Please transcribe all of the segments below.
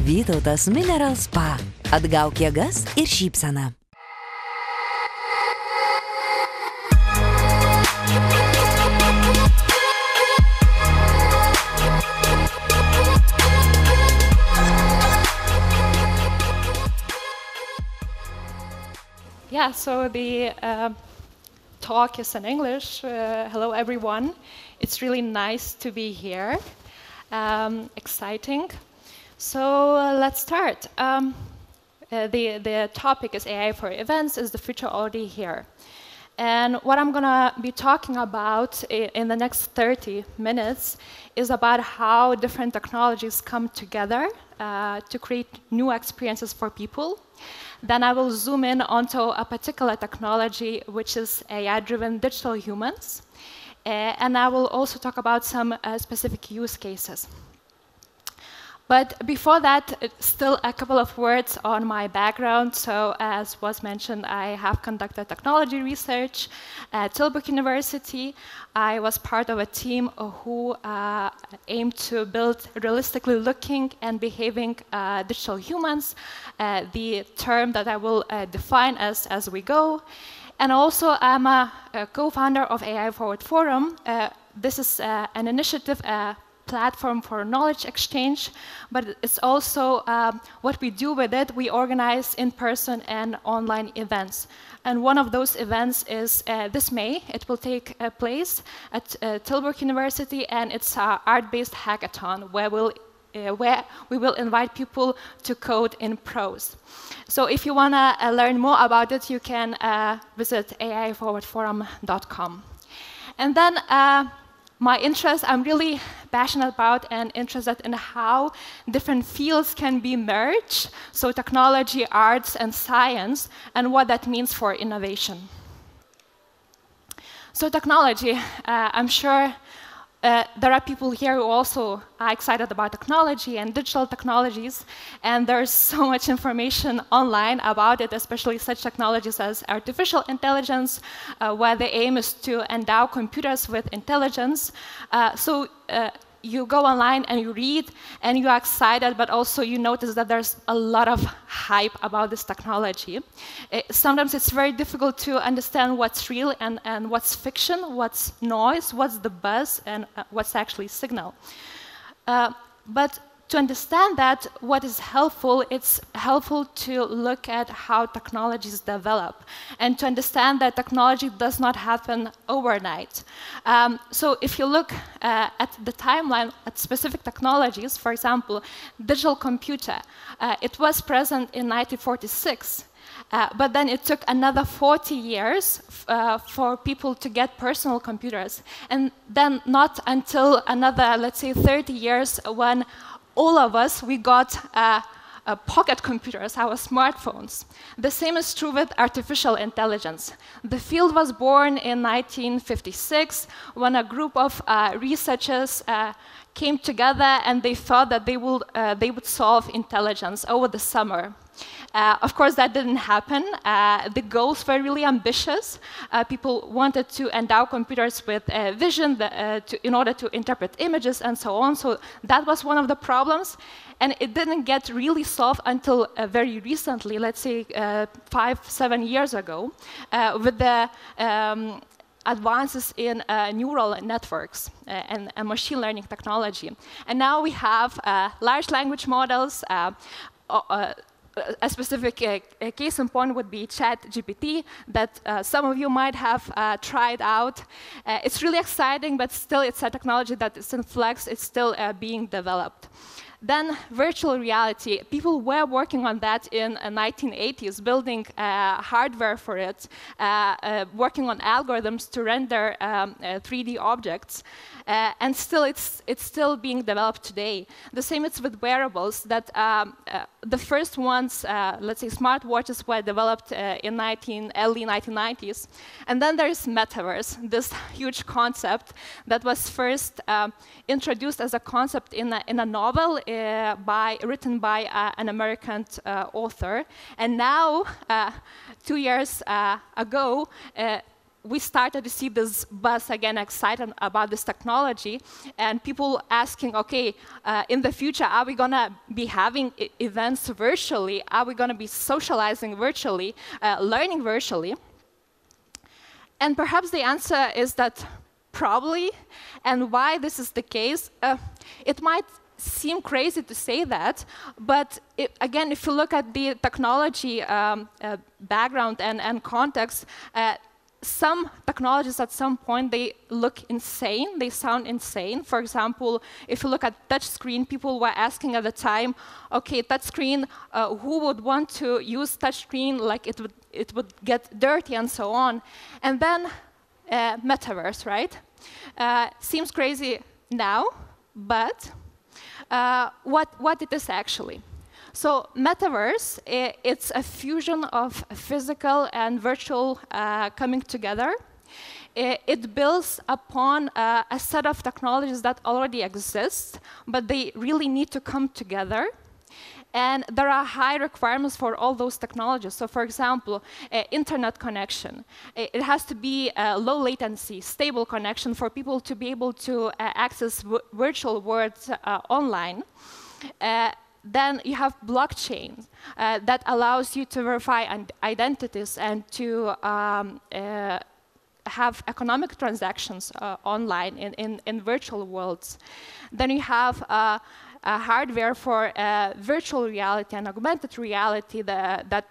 Vytautas Mineral Spa. Atgauk jėgas ir šypseną. Yeah, so the talk is in English. Hello, everyone. It's really nice to be here. Exciting. So let's start. The topic is AI for events. Is the future already here? And what I'm going to be talking about in the next 30 minutes is about how different technologies come together to create new experiences for people. Then I will zoom in onto a particular technology, which is AI-driven digital humans. And I will also talk about some specific use cases. But before that, still a couple of words on my background. So as was mentioned, I have conducted technology research at Tilburgo University. I was part of a team who aimed to build realistically looking and behaving digital humans, the term that I will define as we go. And also, I'm a co-founder of AI Forward Forum. This is an initiative, platform for knowledge exchange, but it's also what we do with it. We organize in-person and online events. And one of those events is this May. It will take place at Tilburgo University, and it's our art-based hackathon where we will invite people to code in prose. So if you want to learn more about it, you can visit aiforwardforum.com. And then my interest, I'm really passionate about and interested in how different fields can be merged, so technology, arts, and science, and what that means for innovation. So technology, I'm sure there are people here who also are excited about technology and digital technologies, and there's so much information online about it, especially such technologies as artificial intelligence, where the aim is to endow computers with intelligence. You go online and you read and you are excited, but also you notice that there's a lot of hype about this technology. Sometimes it's very difficult to understand what's real and what's fiction, what's noise, what's the buzz, and what's actually signal. But to understand that, what is helpful, it's helpful to look at how technologies develop and to understand that technology does not happen overnight. So if you look at the timeline at specific technologies, for example, digital computer, it was present in 1946. But then it took another 40 years for people to get personal computers. And then not until another, let's say, 30 years when all of us, we got pocket computers, our smartphones. The same is true with artificial intelligence. The field was born in 1956 when a group of researchers came together and they thought that they would solve intelligence over the summer. Of course, that didn't happen. The goals were really ambitious. People wanted to endow computers with vision in order to interpret images and so on. So that was one of the problems. And it didn't get really solved until very recently, let's say 5-7 years ago, with the advances in neural networks and machine learning technology. And now we have large language models. A specific case in point would be ChatGPT that some of you might have tried out. It's really exciting, but still it's a technology that is in flux. It's still being developed. Then virtual reality. People were working on that in the 1980s, building hardware for it, working on algorithms to render 3D objects. And still, it's still being developed today. The same is with wearables, that the first ones, let's say smartwatches, were developed in early 1990s. And then there's metaverse, this huge concept that was first introduced as a concept in a novel written by an American author. And now, 2 years ago, we started to see this buzz again, excited about this technology, and people asking, okay, in the future, are we gonna be having events virtually? Are we gonna be socializing virtually, learning virtually? And perhaps the answer is that probably, and why this is the case, it might seem crazy to say that, but again, if you look at the technology background and context, some technologies at some point, they look insane, they sound insane. For example, if you look at touchscreen, people were asking at the time, okay, touchscreen, who would want to use touchscreen, like it would get dirty and so on. And then metaverse, right? Seems crazy now, but what it is actually. So metaverse, it's a fusion of physical and virtual coming together. It builds upon a set of technologies that already exist, but they really need to come together. And there are high requirements for all those technologies. So for example, internet connection. It has to be a low latency, stable connection for people to be able to access virtual worlds online. Then you have blockchain that allows you to verify identities and to have economic transactions online in virtual worlds. Then you have hardware for virtual reality and augmented reality that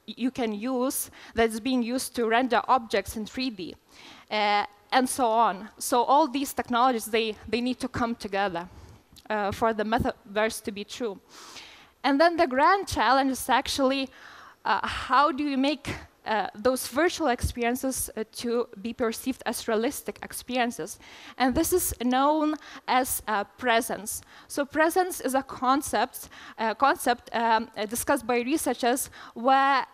you can use, that's being used to render objects in 3D, and so on. So all these technologies, they need to come together for the metaverse to be true. And then the grand challenge is actually how do you make those virtual experiences to be perceived as realistic experiences. And this is known as presence. So presence is a concept discussed by researchers where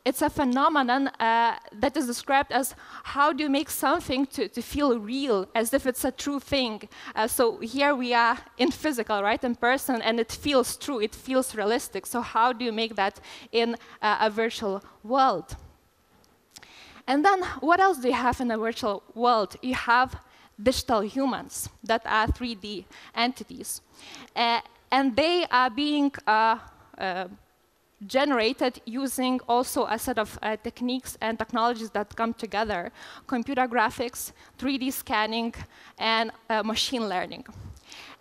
it's a phenomenon that is described as how do you make something to feel real, as if it's a true thing. So here we are in physical, right, in person, and it feels true, it feels realistic. So how do you make that in a virtual world? And then what else do you have in a virtual world? You have digital humans that are 3D entities. And they are being generated using also a set of techniques and technologies that come together: computer graphics, 3D scanning, and machine learning.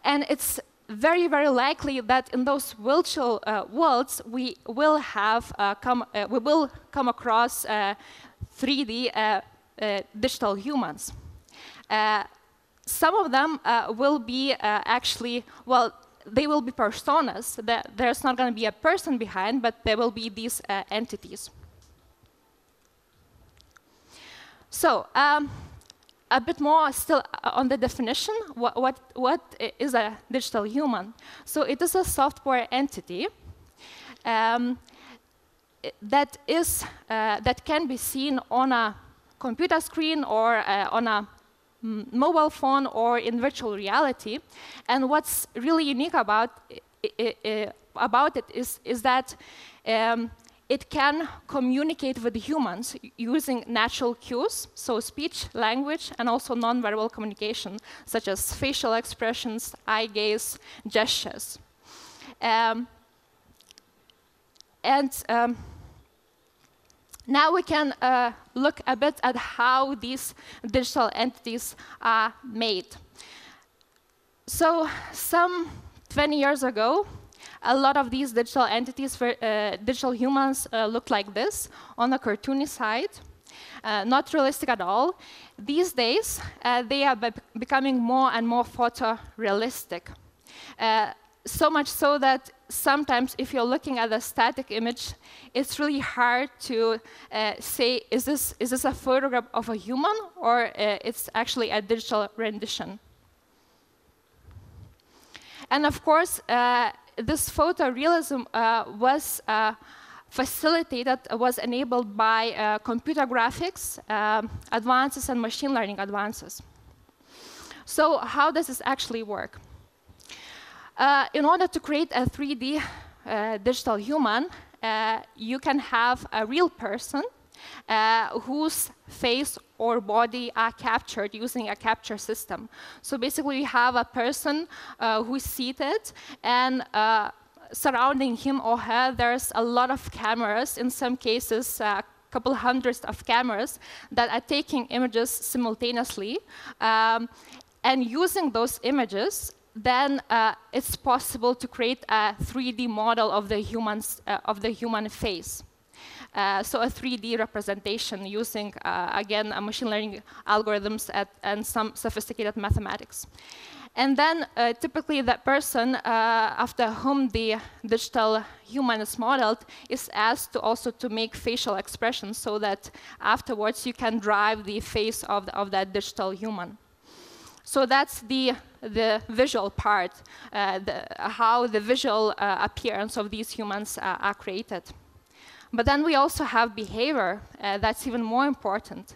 And it's very, very likely that in those virtual worlds we will come across 3D digital humans. Some of them will be actually, well, they will be personas. There's not going to be a person behind, but there will be these entities. So a bit more still on the definition. What is a digital human? So it is a software entity that can be seen on a computer screen or on a mobile phone or in virtual reality. And what's really unique about it is that it can communicate with humans using natural cues, so speech, language, and also nonverbal communication, such as facial expressions, eye gaze, gestures. Now we can look a bit at how these digital entities are made. So some 20 years ago, a lot of these digital entities, digital humans, looked like this on the cartoony side. Not realistic at all. These days, they are becoming more and more photorealistic. So much so that sometimes if you're looking at a static image, it's really hard to say, is this a photograph of a human, or it's actually a digital rendition. And of course, this photorealism was facilitated, was enabled by computer graphics advances and machine learning advances. So how does this actually work? In order to create a 3D digital human, you can have a real person whose face or body are captured using a capture system. So basically, we have a person who is seated, and surrounding him or her, there's a lot of cameras, in some cases, couple hundreds of cameras that are taking images simultaneously. And using those images, then it's possible to create a 3D model of the human face. So a 3D representation using, again, machine learning algorithms and some sophisticated mathematics. And then typically that person after whom the digital human is modeled is asked to also to make facial expressions so that afterwards you can drive the face of that digital human. So that's the visual part, how the visual appearance of these humans are created. But then we also have behavior that's even more important.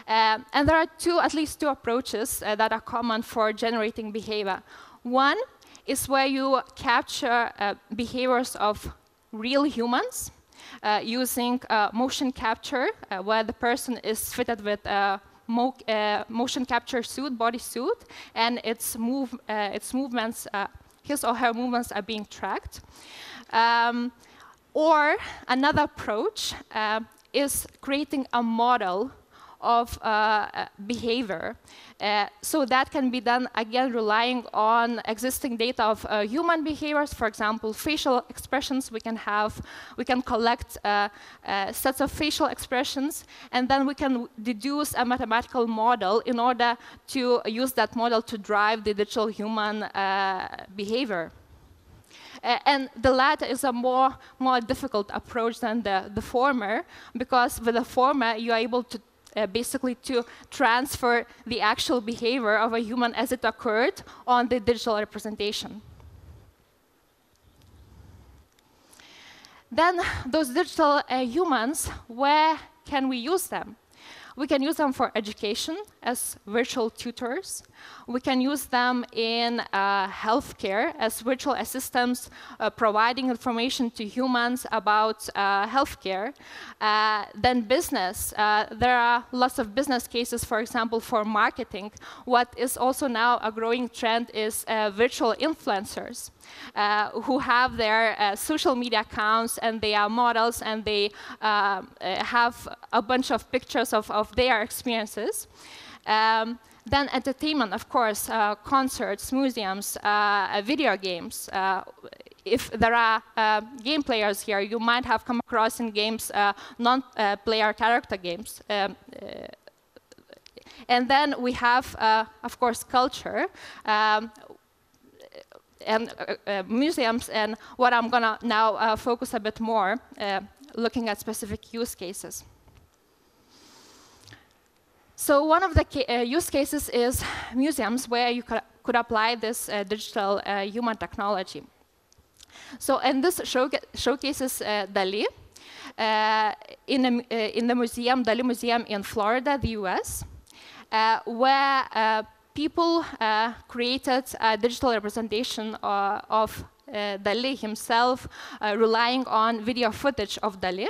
And there are at least two approaches that are common for generating behavior. One is where you capture behaviors of real humans using motion capture, where the person is fitted with a motion capture suit, bodysuit, and its movements, his or her movements are being tracked. Or another approach is creating a model of behavior. So that can be done, again, relying on existing data of human behaviors. For example, facial expressions. We can collect sets of facial expressions, and then we can deduce a mathematical model in order to use that model to drive the digital human behavior. And the latter is a more difficult approach than the former, because with the former, you are able to basically to transfer the actual behavior of a human as it occurred on the digital representation. Then those digital humans, where can we use them? We can use them for education as virtual tutors. We can use them in healthcare as virtual assistants providing information to humans about healthcare. Then business. There are lots of business cases, for example, for marketing. What is also now a growing trend is virtual influencers. Who have their social media accounts, and they are models, and they have a bunch of pictures of their experiences. Then entertainment, of course, concerts, museums, video games. If there are game players here, you might have come across in games non-player character games. And then we have, of course, culture. And museums, and what I'm going to now focus a bit more, looking at specific use cases. So one of the use cases is museums, where you could apply this digital human technology. So, and this showcases Dali in the museum, Dali Museum in Florida, the US, where people created a digital representation of Dali himself, relying on video footage of Dali.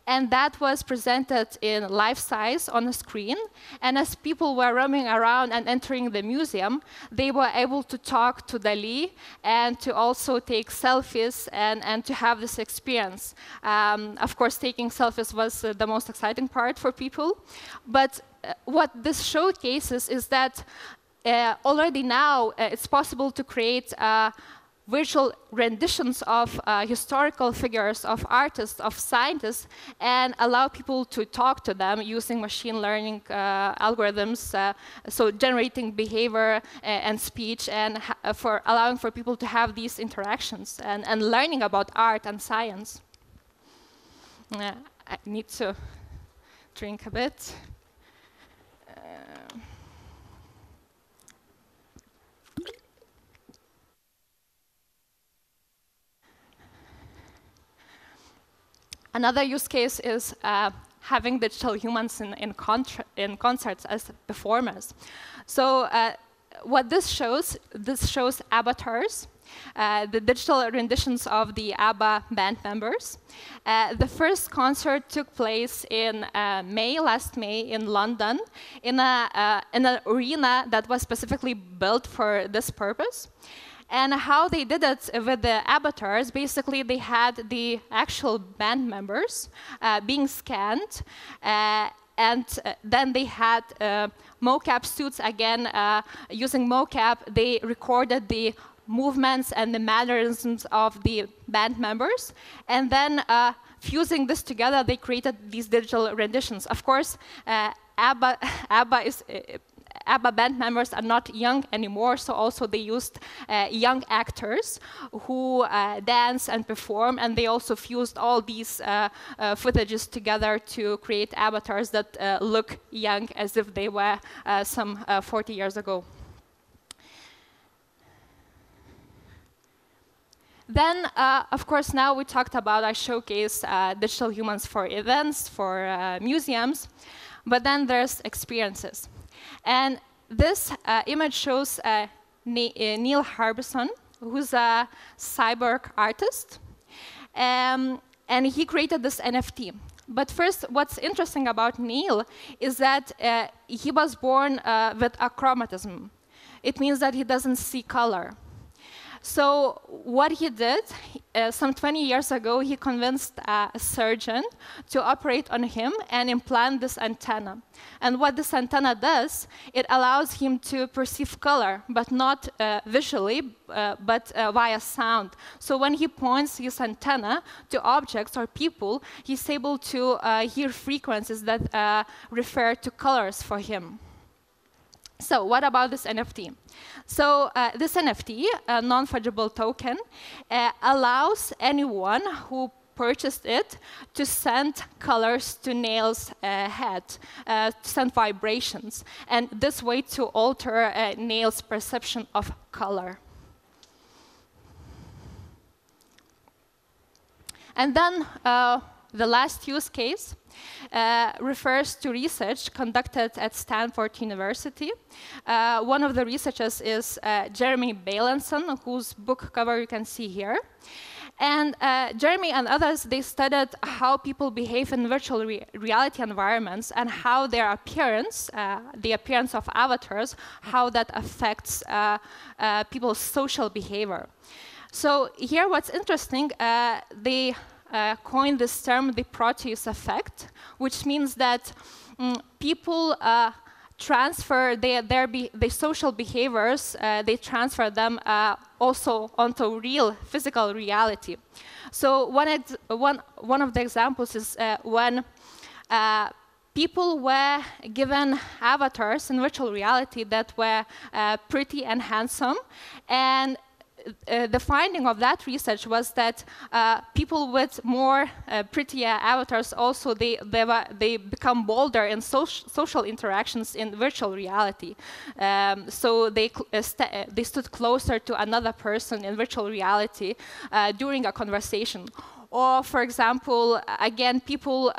And that was presented in life size on a screen. And as people were roaming around and entering the museum, they were able to talk to Dali and to also take selfies and to have this experience. Of course, taking selfies was the most exciting part for people. But what this showcases is that already now it's possible to create virtual renditions of historical figures, of artists, of scientists, and allow people to talk to them using machine learning algorithms, so generating behavior and speech, and allowing for people to have these interactions and learning about art and science. I need to drink a bit. Another use case is having digital humans in concerts as performers. So what this shows avatars, the digital renditions of the ABBA band members. The first concert took place in last May in London, in an arena that was specifically built for this purpose. And how they did it with the avatars, basically they had the actual band members being scanned, and then they had mocap suits again. Using mocap, they recorded the movements and the mannerisms of the band members, and then fusing this together, they created these digital renditions. Of course, ABBA band members are not young anymore, so also they used young actors who dance and perform, and they also fused all these footages together to create avatars that look young, as if they were some 40 years ago. Then, of course, now we talked about, I showcase digital humans for events, for museums, but then there's experiences. And this image shows Neil Harbison, who's a cyborg artist, and he created this NFT. But first, what's interesting about Neil is that he was born with achromatism. It means that he doesn't see color. So what he did, some 20 years ago, he convinced a surgeon to operate on him and implant this antenna. And what this antenna does, it allows him to perceive color, but not visually, but via sound. So when he points his antenna to objects or people, he's able to hear frequencies that refer to colors for him. So what about this NFT? So this NFT, a non-fungible token, allows anyone who purchased it to send colors to Neil's head, to send vibrations, and this way to alter Neil's perception of color. And then the last use case refers to research conducted at Stanford University. One of the researchers is Jeremy Bailenson, whose book cover you can see here. And Jeremy and others, they studied how people behave in virtual reality environments and how their appearance, the appearance of avatars, how that affects people's social behavior. So here what's interesting, they coined this term, the Proteus effect, which means that people transfer their social behaviors, they transfer them also onto real physical reality. So one of the examples is when people were given avatars in virtual reality that were pretty and handsome, and the finding of that research was that people with more prettier avatars also they become bolder in social interactions in virtual reality. So they stood closer to another person in virtual reality during a conversation. Or, for example, again, people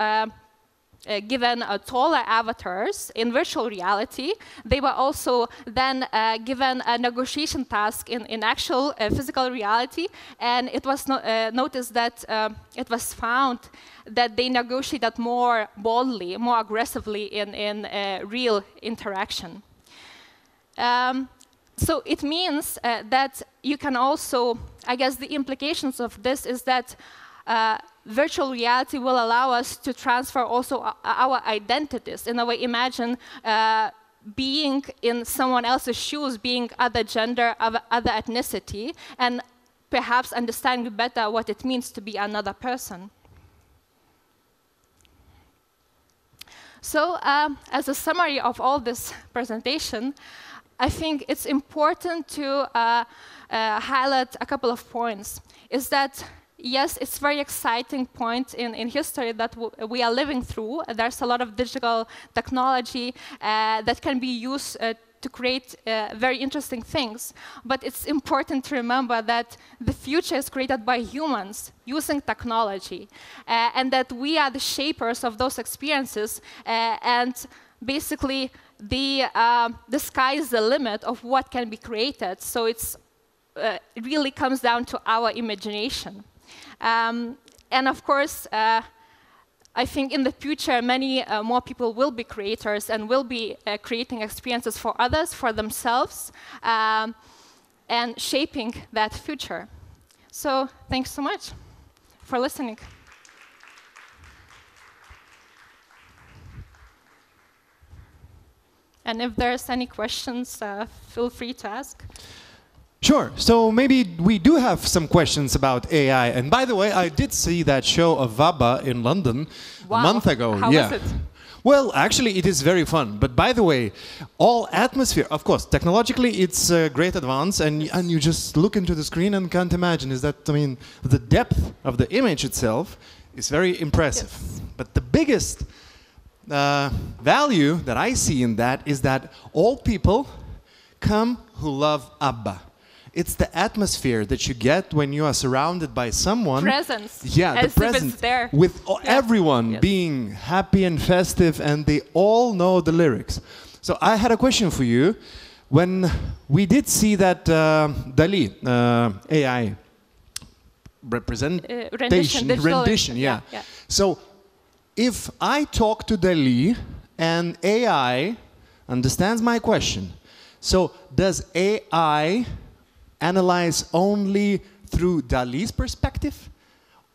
given taller avatars in virtual reality, they were also then given a negotiation task in actual physical reality, and it was noticed that it was found that they negotiated more boldly, more aggressively in real interaction. So it means that you can also, I guess the implications of this is that virtual reality will allow us to transfer also our identities. In a way, imagine being in someone else's shoes, being other gender, other ethnicity, and perhaps understanding better what it means to be another person. So, as a summary of all this presentation, I think it's important to highlight a couple of points. Is that yes, it's a very exciting point in history that we are living through. There's a lot of digital technology that can be used to create very interesting things. But it's important to remember that the future is created by humans using technology, and that we are the shapers of those experiences, and basically the sky is the limit of what can be created. So it really comes down to our imagination. And of course, I think in the future, many more people will be creators and will be creating experiences for others, for themselves, and shaping that future. So thanks so much for listening. And if there's any questions, feel free to ask. Sure. So maybe we do have some questions about AI. And by the way, I did see that show of Vaba in London a month ago. How was it? Well, actually, it is very fun. But by the way, all atmosphere, of course, technologically, it's a great advance. And you just look into the screen and can't imagine. Is that, I mean, the depth of the image itself is very impressive. Yes. But the biggest value that I see in that is that all people come who love ABBA. It's the atmosphere that you get when you are surrounded by someone. Presence. Yeah, as the presence. If it's there. With everyone being happy and festive, and they all know the lyrics. So I had a question for you. When we did see that DALL-E AI rendition, yeah. So if I talk to DALL-E and AI understands my question, so does AI analyze only through DALL-E's perspective?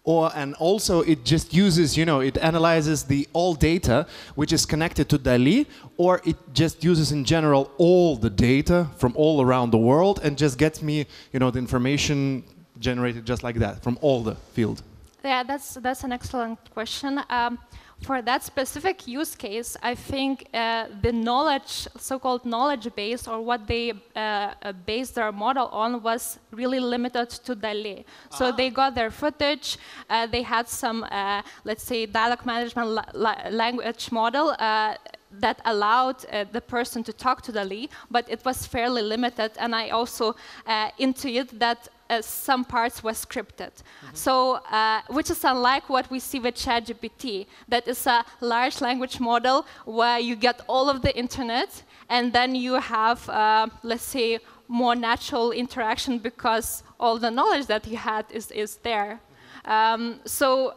And also it just uses, it analyzes the all data which is connected to DALL-E, or it just uses in general all the data from all around the world and just gets me, the information generated just like that from all the field? Yeah, that's an excellent question. For that specific use case, I think the knowledge, so-called knowledge base, or what they based their model on, was really limited to DALL-E. So they got their footage, they had some, let's say, dialogue management language model that allowed the person to talk to DALL-E, but it was fairly limited, and I also intuit that some parts were scripted. So, which is unlike what we see with ChatGPT. That is a large language model where you get all of the internet, and then you have, let's say, more natural interaction because all the knowledge that you had is there. So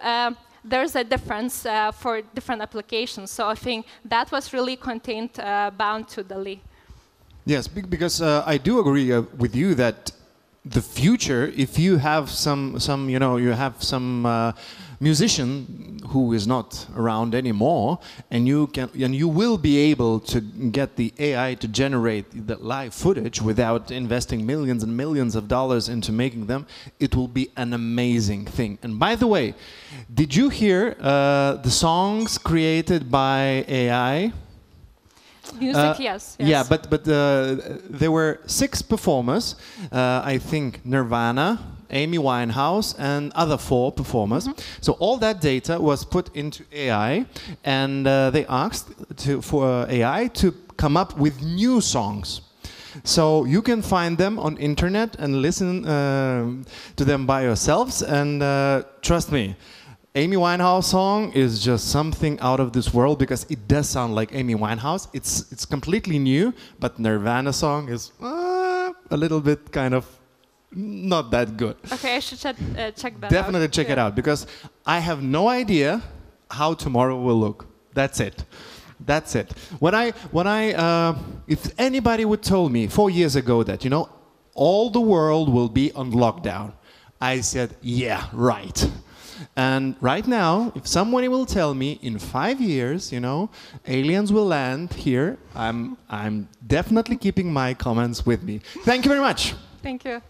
there's a difference for different applications. So I think that was really contained, bound to DALL-E. Yes, because I do agree with you that the future, if you have some musician who is not around anymore, and you will be able to get the AI to generate the live footage without investing millions and millions of dollars into making them, it will be an amazing thing. And by the way, did you hear the songs created by AI? Music, yes. Yeah, but there were 6 performers. I think Nirvana, Amy Winehouse, and other 4 performers. So all that data was put into AI, and they asked for AI to come up with new songs. So you can find them on internet and listen to them by yourselves. And trust me, Amy Winehouse song is just something out of this world, because it does sound like Amy Winehouse. It's completely new, but Nirvana song is a little bit kind of not that good. Okay, I should check that Definitely out. check it out, because I have no idea how tomorrow will look. That's it. That's it. If anybody would told me 4 years ago that, all the world will be on lockdown, I said, yeah, right. And right now, if somebody will tell me in 5 years, aliens will land here, I'm definitely keeping my comments with me. Thank you very much. Thank you.